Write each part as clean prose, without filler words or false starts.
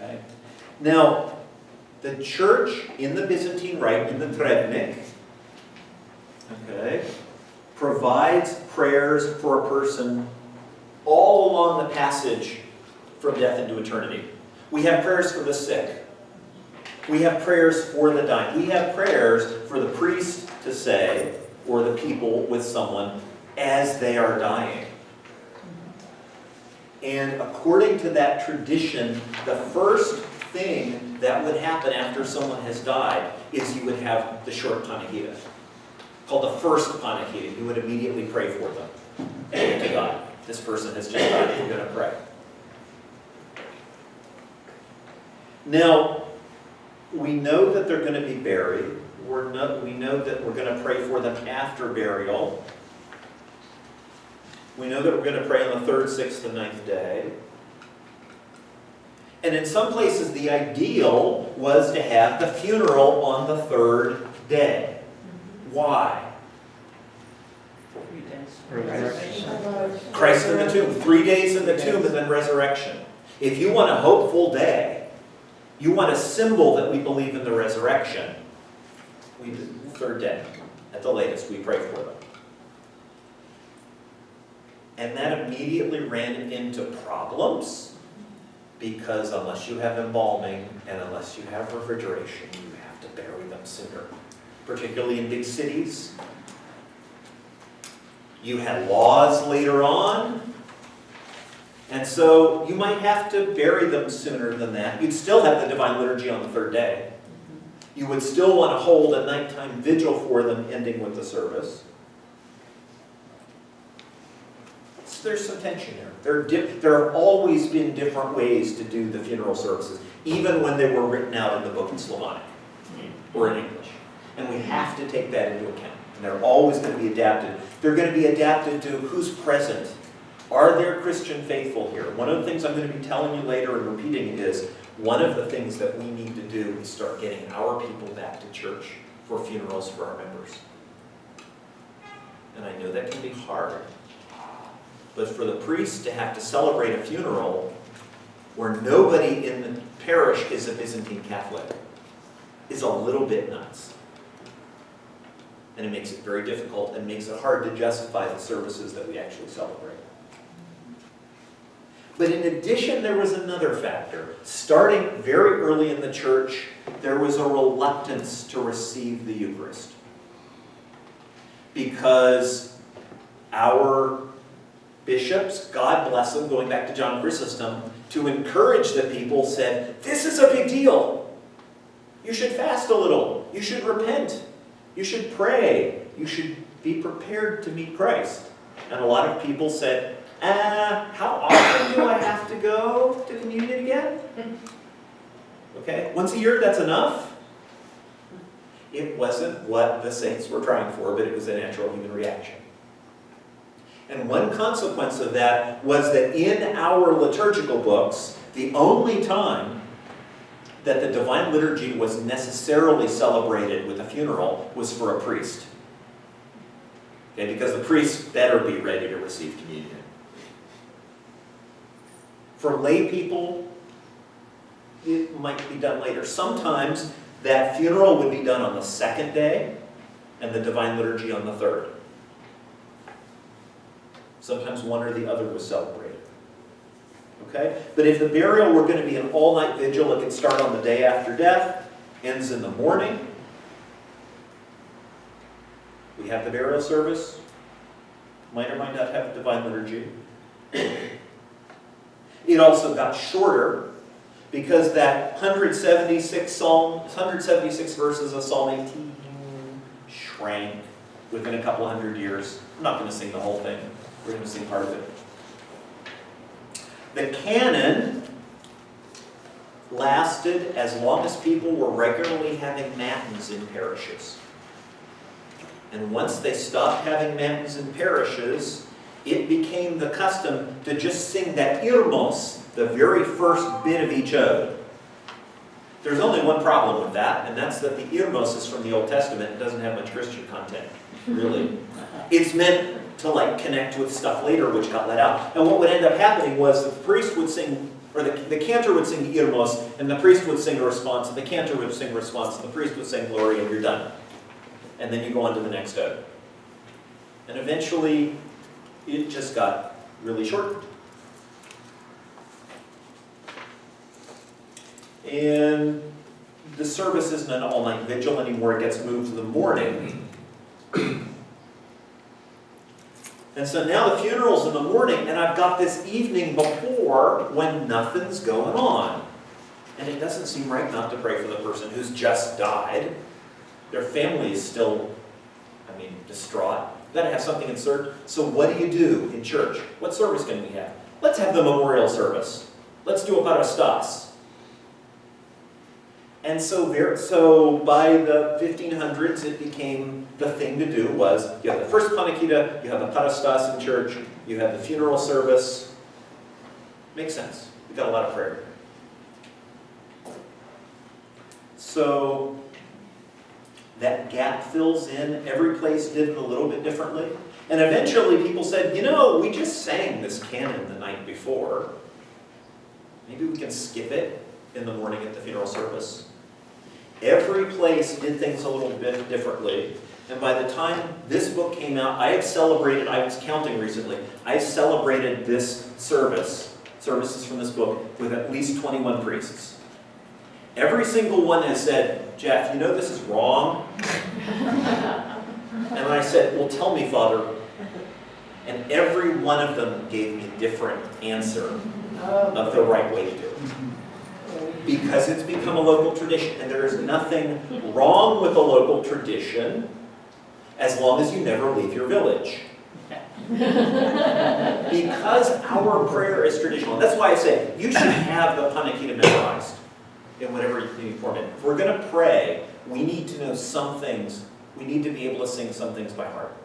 Okay. Now, the church in the Byzantine Rite, in the Trebnik, okay, provides prayers for a person all along the passage from death into eternity. We have prayers for the sick. We have prayers for the dying. We have prayers for the priest to say, or the people with someone, as they are dying. And according to that tradition, the first thing that would happen after someone has died is you would have the short panihida, called the first panihida. You would immediately pray for them. And to God, this person has just died, we're going to pray. Now, we know that they're going to be buried. We know that we're going to pray for them after burial. We know that we're going to pray on the 3rd, 6th, and 9th day. And in some places, the ideal was to have the funeral on the 3rd day. Why? Christ in the tomb. 3 days in the tomb and then resurrection. If you want a hopeful day, you want a symbol that we believe in the resurrection, we do the 3rd day. At the latest, we pray for them. And that immediately ran into problems, because unless you have embalming and unless you have refrigeration, you have to bury them sooner. Particularly in big cities. You had laws later on. And so you might have to bury them sooner than that. You'd still have the Divine Liturgy on the 3rd day. You would still want to hold a nighttime vigil for them, ending with the service. So there's some tension there. There have always been different ways to do the funeral services, even when they were written out in the book in Slavonic or in English. And we have to take that into account. And they're always going to be adapted. They're going to be adapted to who's present. Are there Christian faithful here? One of the things I'm going to be telling you later and repeating is, one of the things that we need to do is start getting our people back to church for funerals for our members. And I know that can be hard. But for the priest to have to celebrate a funeral where nobody in the parish is a Byzantine Catholic is a little bit nuts. And it makes it very difficult and makes it hard to justify the services that we actually celebrate. But in addition, there was another factor. Starting very early in the church, there was a reluctance to receive the Eucharist. Because our bishops, God bless them, going back to John Chrysostom, to encourage the people, said, this is a big deal. You should fast a little. You should repent. You should pray. You should be prepared to meet Christ. And a lot of people said, how often do I have to go to communion again? Okay, once a year, that's enough? It wasn't what the saints were trying for, but it was a natural human reaction. And one consequence of that was that in our liturgical books, the only time that the Divine Liturgy was necessarily celebrated with a funeral was for a priest. Okay, because the priest better be ready to receive communion. For lay people, it might be done later. Sometimes that funeral would be done on the 2nd day and the Divine Liturgy on the 3rd. Sometimes one or the other was celebrated. Okay? But if the burial were going to be an all-night vigil, it could start on the day after death, ends in the morning. We have the burial service. Might or might not have a Divine Liturgy. It also got shorter because that 176 verses of Psalm 18 shrank within a couple hundred years. I'm not going to sing the whole thing. We're going to sing part of it. The canon lasted as long as people were regularly having matins in parishes. And once they stopped having matins in parishes, it became the custom to just sing that irmos, the very first bit of each ode. There's only one problem with that, and that's that the irmos is from the Old Testament. It doesn't have much Christian content, really. It's meant to connect with stuff later, which got let out. And what would end up happening was the priest would sing Or the cantor would sing the Irmos, and the priest would sing a response, and the cantor would sing a response, and the priest would sing Glory, and you're done. And then you go on to the next ode. And eventually, it just got really shortened. And the service isn't an all-night vigil anymore, it gets moved to the morning. And so now the funeral's in the morning, and I've got this evening before when nothing's going on. And it doesn't seem right not to pray for the person who's just died. Their family is still, distraught. You've got to have something in church. So what do you do in church? What service can we have? Let's have the memorial service. Let's do a parastas. And so by the 1500s, it became the thing to do was, you have the first panakida, you have the parastas in church, you have the funeral service. Makes sense. We've got a lot of prayer. So that gap fills in. Every place did it a little bit differently. And eventually people said, we just sang this canon the night before. Maybe we can skip it in the morning at the funeral service. Every place did things a little bit differently. And by the time this book came out, I was counting recently, I celebrated this services from this book, with at least 21 priests. Every single one has said, Jeff, this is wrong. And I said, well, tell me, Father. And every one of them gave me a different answer of the right way to do it. Because it's become a local tradition, and there is nothing wrong with a local tradition as long as you never leave your village. Because our prayer is traditional. And that's why I say you should have the Panakida memorized in whatever format. If we're going to pray, we need to know some things. We need to be able to sing some things by heart.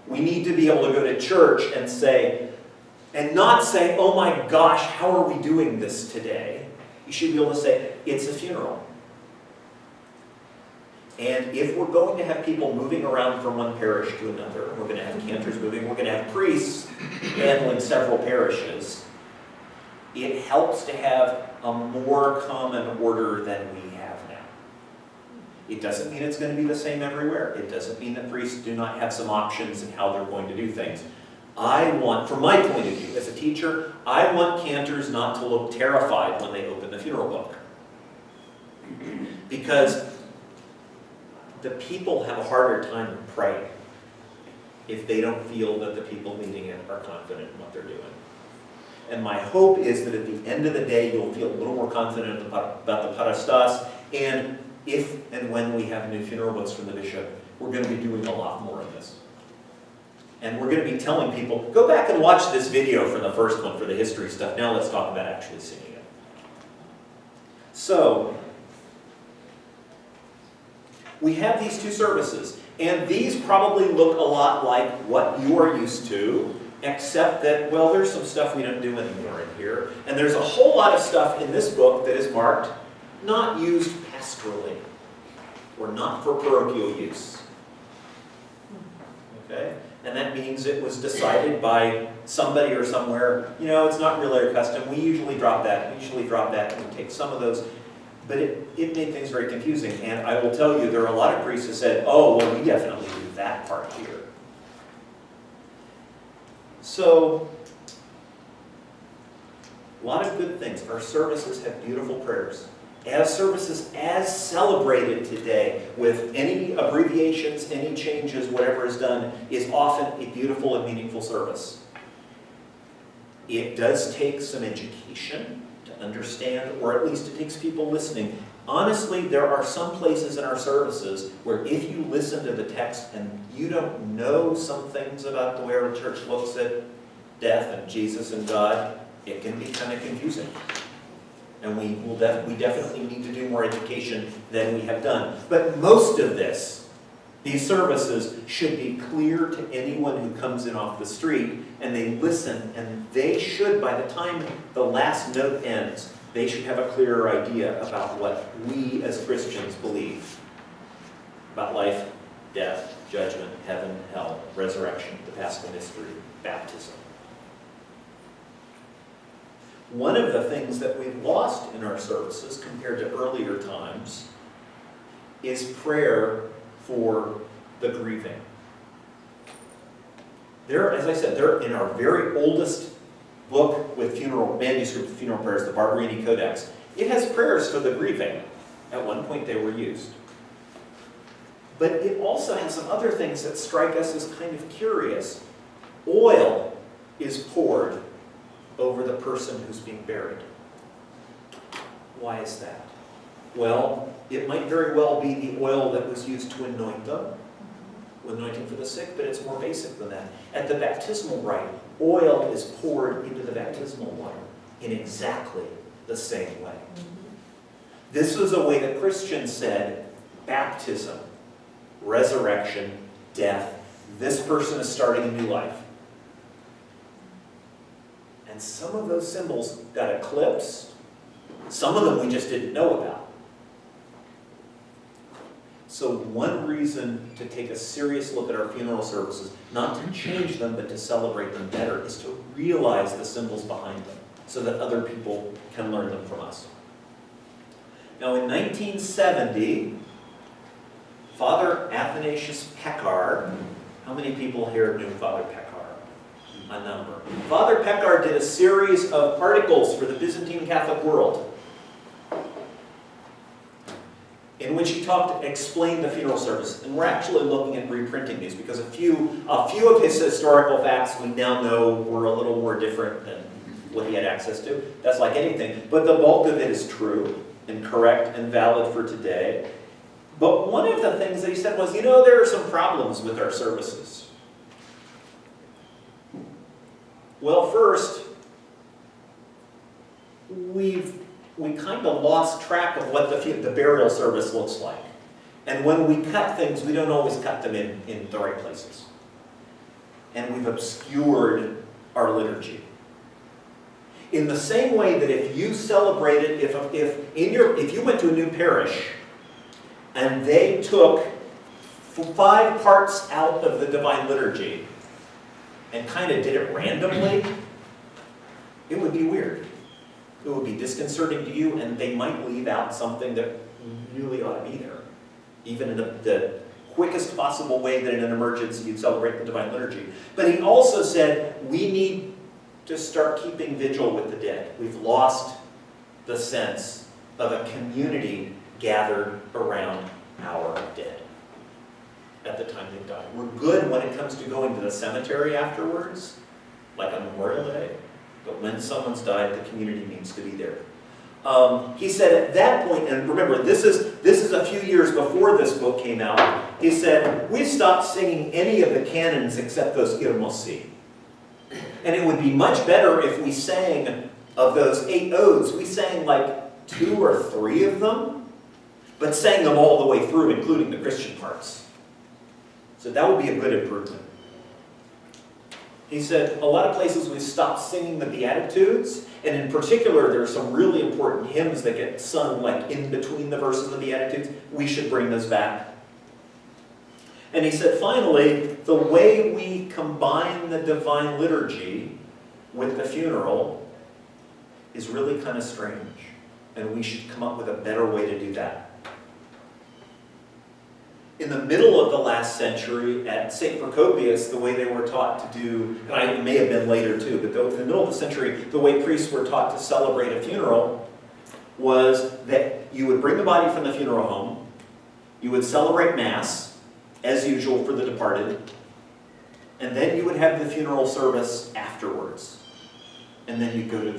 We need to be able to go to church and not say, oh my gosh, how are we doing this today? You should be able to say, it's a funeral. And if we're going to have people moving around from one parish to another, we're going to have cantors moving, we're going to have priests handling several parishes, it helps to have a more common order than we have now. It doesn't mean it's going to be the same everywhere. It doesn't mean that priests do not have some options in how they're going to do things. From my point of view, as a teacher, I want cantors not to look terrified when they open the funeral book. Because the people have a harder time praying if they don't feel that the people leading it are confident in what they're doing. And my hope is that at the end of the day, you'll feel a little more confident about the parastas, and if and when we have new funeral books from the bishop, we're going to be doing a lot more of this. And we're going to be telling people, go back and watch this video for the first one for the history stuff. Now let's talk about actually singing it. So, we have these two services. And these probably look a lot like what you are used to, except that, well, there's some stuff we don't do anymore in here. And there's a whole lot of stuff in this book that is marked not used pastorally, or not for parochial use. Okay? And that means it was decided by somebody or somewhere, it's not really our custom. We usually drop that. And we take some of those. But it made things very confusing. And I will tell you, there are a lot of priests who said, oh, well, we definitely do that part here. So, a lot of good things. Our services have beautiful prayers. As services as celebrated today, with any abbreviations, any changes, whatever is done, is often a beautiful and meaningful service. It does take some education to understand, or at least it takes people listening. Honestly, there are some places in our services where if you listen to the text and you don't know some things about the way our church looks at death and Jesus and God, it can be kind of confusing. And we definitely need to do more education than we have done. But most of these services should be clear to anyone who comes in off the street, and they listen, and they should, by the time the last note ends, they should have a clearer idea about what we as Christians believe about life, death, judgment, heaven, hell, resurrection, the paschal mystery, baptism. one of the things that we've lost in our services compared to earlier times is prayer for the grieving. As I said, they're in our very oldest book with manuscript of funeral prayers, the Barberini Codex. It has prayers for the grieving. At one point they were used. But it also has some other things that strike us as kind of curious. Oil is poured over the person who's being buried. Why is that? Well, it might very well be the oil that was used to anoint them, anointing for the sick, but it's more basic than that. At the baptismal rite, oil is poured into the baptismal water in exactly the same way. This was a way that Christians said, baptism, resurrection, death, this person is starting a new life. And some of those symbols got eclipsed. Some of them we just didn't know about. So one reason to take a serious look at our funeral services, not to change them, but to celebrate them better, is to realize the symbols behind them so that other people can learn them from us. Now in 1970, Father Athanasius Pekar, how many here knew Father Pekar? A number. Father Pekar did a series of articles for the Byzantine Catholic world in which he explained the funeral service. And we're actually looking at reprinting these because a few of his historical facts we now know were a little more different than what he had access to. That's like anything. But the bulk of it is true and correct and valid for today. But one of the things that he said was, there are some problems with our services. Well, first, we kind of lost track of what the burial service looks like. And when we cut things, we don't always cut them in the right places. And we've obscured our liturgy. In the same way that if you celebrated, if you went to a new parish and they took 5 parts out of the Divine Liturgy and kind of did it randomly, it would be weird. It would be disconcerting to you, and they might leave out something that really ought to be there. Even in the quickest possible way that in an emergency you'd celebrate the Divine Liturgy. But he also said, we need to start keeping vigil with the dead. We've lost the sense of a community gathered around our dead at the time they died. We're good when it comes to going to the cemetery afterwards, like on Memorial Day, but when someone's died, the community needs to be there. He said at that point, and remember, this is a few years before this book came out, he said, we stopped singing any of the canons except those Irmosi. And it would be much better if we sang of those 8 odes, we sang like 2 or 3 of them, but sang them all the way through, including the Christian parts. So that would be a good improvement. He said, a lot of places we've stopped singing the Beatitudes, and in particular, there are some really important hymns that get sung like in between the verses of the Beatitudes. We should bring those back. And he said, finally, the way we combine the Divine Liturgy with the funeral is really kind of strange, and we should come up with a better way to do that. In the middle of the last century, at St. Procopius, the way they were taught to do, and it may have been later too, but in the middle of the century, the way priests were taught to celebrate a funeral was that you would bring the body from the funeral home, you would celebrate Mass, as usual for the departed, and then you would have the funeral service afterwards. And then you'd go to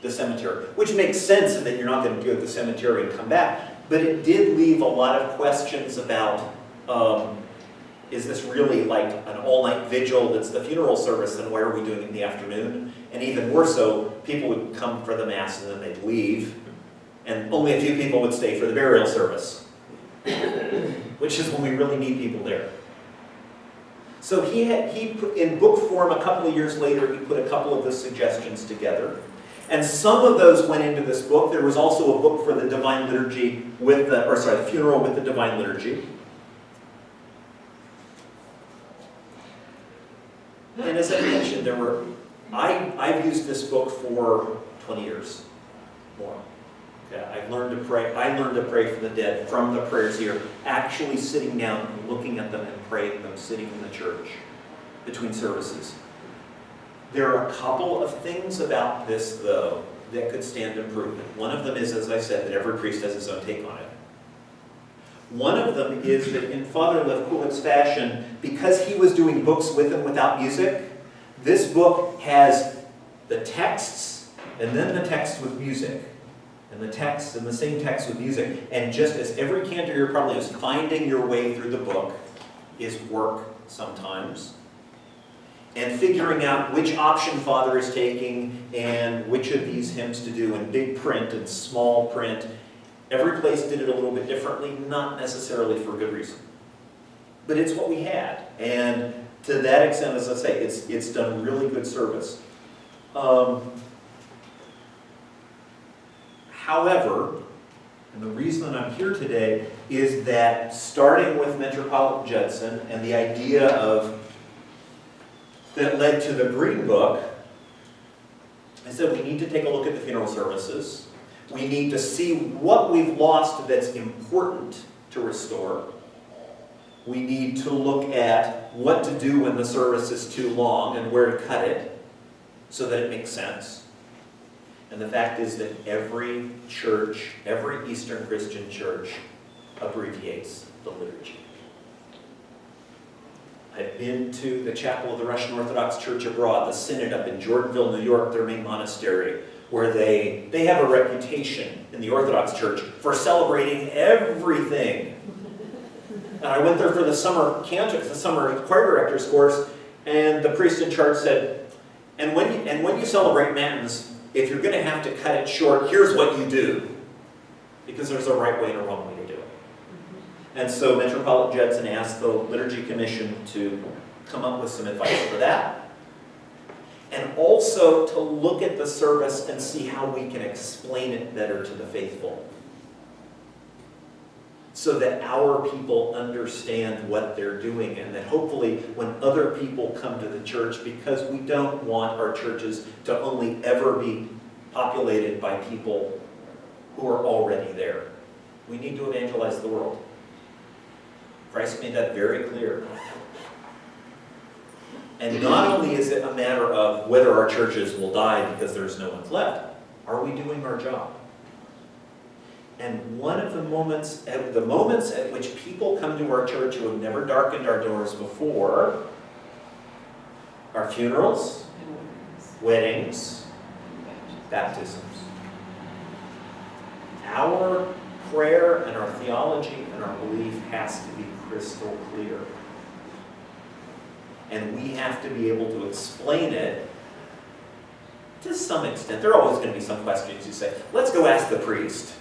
the cemetery, which makes sense in that you're not going to go to the cemetery and come back. But it did leave a lot of questions about, is this really like an all-night vigil that's the funeral service, and why are we doing it in the afternoon? And even more so, people would come for the Mass and then they'd leave, and only a few people would stay for the burial service, which is when we really need people there. So he put, in book form a couple of years later, he put a couple of the suggestions together. And some of those went into this book. There was also a book for the Divine Liturgy the funeral with the Divine Liturgy. And as I mentioned, I've used this book for 20 years more. Okay, I learned to pray for the dead from the prayers here, actually sitting down and looking at them and praying them, sitting in the church between services. There are a couple of things about this, though, that could stand improvement. One of them is, as I said, that every priest has his own take on it. One of them is that in Father Levkulik's fashion, because he was doing books with and without music, this book has the texts and then the text with music. And the text and the same text with music. And just as every cantor here probably is, finding your way through the book is work sometimes. And figuring out which option Father is taking and which of these hymns to do in big print and small print. Every place did it a little bit differently, not necessarily for good reason. But it's what we had. And to that extent, as I say, it's done really good service. However, and the reason that I'm here today is that starting with Metropolitan Judson and the idea that led to the Green Book, I said we need to take a look at the funeral services. We need to see what we've lost that's important to restore. We need to look at what to do when the service is too long and where to cut it so that it makes sense. And the fact is that every church, every Eastern Christian church, abbreviates the liturgy. I've been to the chapel of the Russian Orthodox Church abroad, the Synod up in Jordanville, New York, their main monastery, where they have a reputation in the Orthodox Church for celebrating everything. And I went there for the summer Cantor, the summer choir director's course, and the priest in charge said, and when you celebrate Matins, if you're going to have to cut it short, here's what you do. Because there's a right way and a wrong way to do it. And so Metropolitan Judson asked the Liturgy Commission to come up with some advice for that. And also to look at the service and see how we can explain it better to the faithful. So that our people understand what they're doing, and that hopefully when other people come to the church, because we don't want our churches to only ever be populated by people who are already there. We need to evangelize the world. Christ made that very clear. And not only is it a matter of whether our churches will die because there's no one left, are we doing our job? And one of the moments at which people come to our church who have never darkened our doors before are funerals, weddings, baptisms. Our prayer and our theology and our belief has to be crystal clear. And we have to be able to explain it to some extent. There are always going to be some questions you say, let's go ask the priest.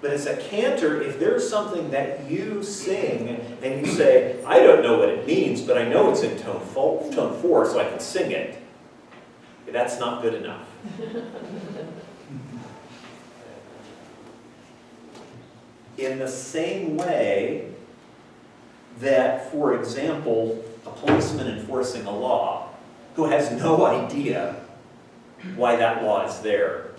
But as a cantor, if there's something that you sing and you say, I don't know what it means, but I know it's in tone 4, so I can sing it, that's not good enough. In the same way that, for example, a policeman enforcing a law who has no idea why that law is there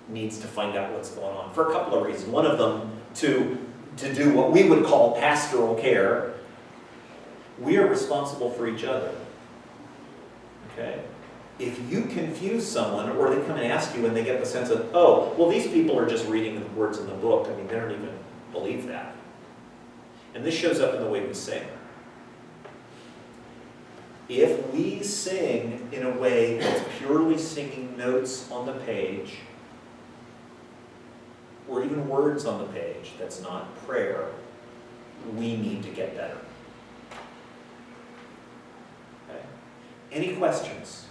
needs to find out what's going on for a couple of reasons. One of them, to do what we would call pastoral care. We are responsible for each other. Okay? If you confuse someone, or they come and ask you and they get the sense of, oh, well, these people are just reading the words in the book. I mean, they don't even believe that. And this shows up in the way we sing. If we sing in a way that's purely singing notes on the page, or even words on the page, that's not prayer, we need to get better. Okay? Any questions?